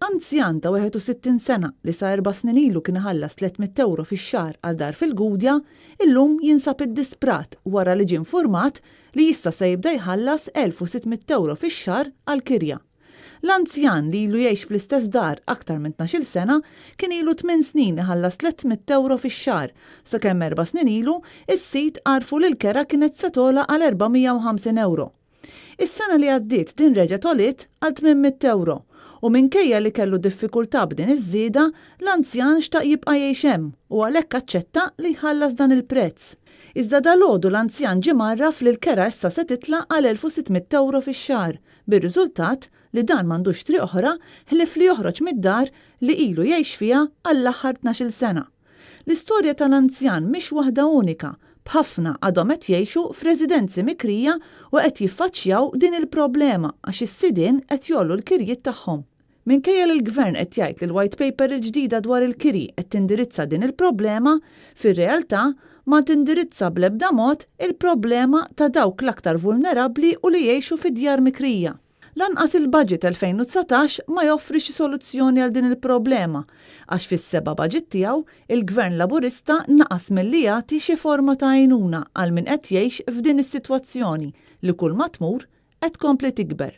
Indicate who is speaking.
Speaker 1: Anzjan ta' 61 sena li sa 4 snin ilu kien iħallas 300 euro fix-xahar għal dar fil-Gudja, illum jinsab id-disprat wara li ġie infurmat li issa se jibda jħallas 1600 euro fix-xahar għal kirja. L-anzjan li ilu jgħix fl-istess dar aktar minn 12 sena kien ilu 8 snin iħallas 300 euro fix-xahar, sakemm 4 snin ilu is-sit għarfu li l-kera kienet se tola għal 450 euro. Is-sena li għaddiet din reġgħet għolit għal 800 euro. U minkejja li kellu diffikultà b'din iż-żieda, l-anzjan xtaq jibqa' jgħix hemm u għalhekk aċċetta li jħallas dan il-prezz. Iżda dalgħodu l-anzjan ġie marraf li l-kera issa se titla' għal 1600 euro fix-xahar, bir-riżultat li dan m'għandux triq oħra ħlief li joħroġ mid-dar li ilu jgħix fiha għall-aħħar 12 sena. L-istorja tal-anzjan mhix waħda unika, b'ħafna għadhom qed jgħixu f'residenzi mikrija u qed jiffaċċjaw din il-problema għax is-sidien qed jollu l-kirjiet tagħhom. Minkejja li l-Gvern qed jgħid li l-White Paper il-ġdida dwar il-kiri qed tindirizza din il-problema, fir-realtà ma tindirizza bl-ebda mod il-problema ta' dawk l-aktar vulnerabbli u li jgħixu fid-djar mikrija. Lanqas il-budget 2019 ma joffri xi soluzzjoni għal din il-problema, għax fis-seba' budget tiegħu il-Gvern Laburista naqas milli jagħti xi forma ta' għajnuna għal min qed jgħix f'din is-sitwazzjoni li kull ma tmur qed tkompli tikber.